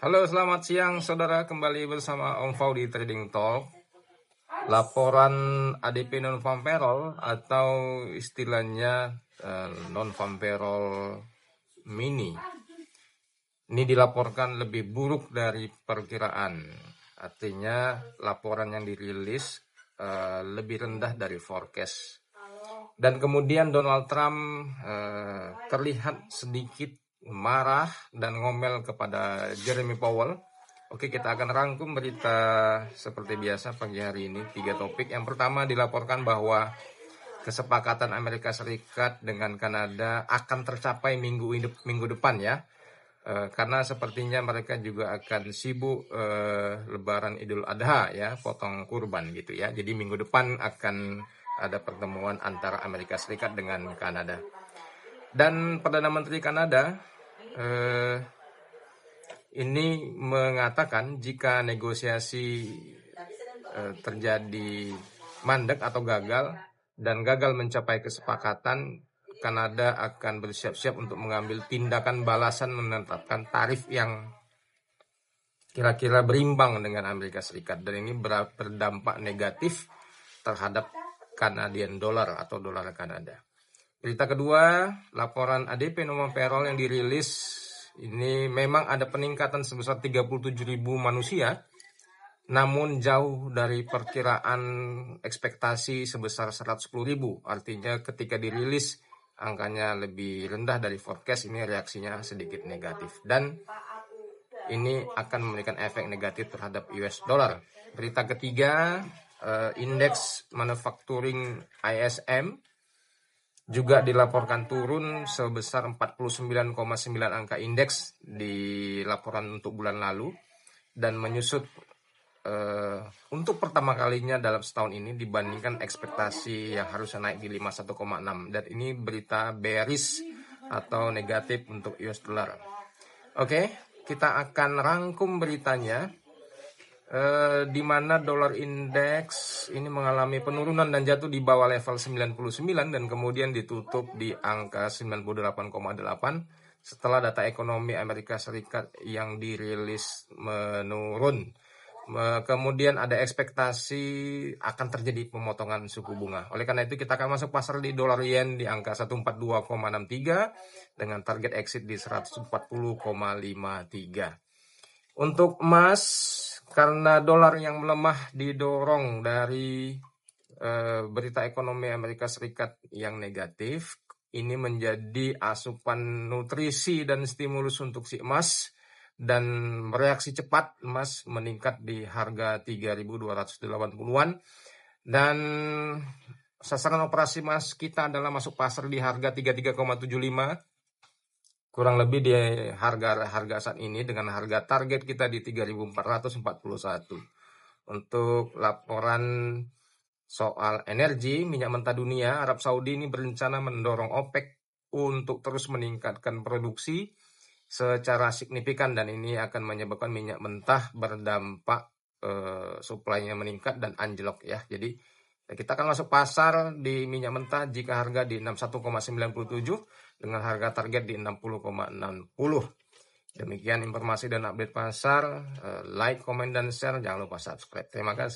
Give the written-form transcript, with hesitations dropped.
Halo, selamat siang saudara, kembali bersama Om Fau di Trading Talk. Laporan ADP non-farm payroll atau istilahnya non-farm payroll mini ini dilaporkan lebih buruk dari perkiraan. Artinya laporan yang dirilis lebih rendah dari forecast. Dan kemudian Donald Trump terlihat sedikit marah dan ngomel kepada Jeremy Powell. Oke, kita akan rangkum berita seperti biasa pagi hari ini, 3 topik. Yang pertama, dilaporkan bahwa kesepakatan Amerika Serikat dengan Kanada akan tercapai minggu depan ya. Karena sepertinya mereka juga akan sibuk Lebaran Idul Adha ya, potong kurban gitu ya. Jadi minggu depan akan ada pertemuan antara Amerika Serikat dengan Kanada. Dan Perdana Menteri Kanada ini mengatakan jika negosiasi terjadi mandek atau gagal dan gagal mencapai kesepakatan, Kanada akan bersiap-siap untuk mengambil tindakan balasan menetapkan tarif yang kira-kira berimbang dengan Amerika Serikat, dan ini berdampak negatif terhadap Canadian dollar atau dolar Kanada. Berita kedua, laporan ADP non-farm payroll yang dirilis ini memang ada peningkatan sebesar 37.000 manusia, namun jauh dari perkiraan ekspektasi sebesar 110.000. Artinya ketika dirilis angkanya lebih rendah dari forecast, ini reaksinya sedikit negatif. Dan ini akan memberikan efek negatif terhadap US dollar. Berita ketiga, indeks manufacturing ISM juga dilaporkan turun sebesar 49,9 angka indeks di laporan untuk bulan lalu, dan menyusut untuk pertama kalinya dalam setahun ini dibandingkan ekspektasi yang harusnya naik di 51,6, dan ini berita bearish atau negatif untuk US dollar. Oke, kita akan rangkum beritanya. Di mana dolar indeks ini mengalami penurunan dan jatuh di bawah level 99 dan kemudian ditutup di angka 98,8 setelah data ekonomi Amerika Serikat yang dirilis menurun. Kemudian ada ekspektasi akan terjadi pemotongan suku bunga. Oleh karena itu kita akan masuk pasar di dolar yen di angka 142,63 dengan target exit di 140,53. Untuk emas, karena dolar yang melemah didorong dari berita ekonomi Amerika Serikat yang negatif, ini menjadi asupan nutrisi dan stimulus untuk si emas, dan bereaksi cepat emas meningkat di harga 3.280-an, dan sasaran operasi emas kita adalah masuk pasar di harga 33,75, kurang lebih di harga saat ini, dengan harga target kita di 3.441. Untuk laporan soal energi, minyak mentah dunia, Arab Saudi ini berencana mendorong OPEC untuk terus meningkatkan produksi secara signifikan, dan ini akan menyebabkan minyak mentah berdampak suplainya meningkat dan anjlok ya. Jadi kita akan masuk pasar di minyak mentah jika harga di 61,97 dengan harga target di 60,60. Demikian informasi dan update pasar. Like, komen, dan share. Jangan lupa subscribe. Terima kasih.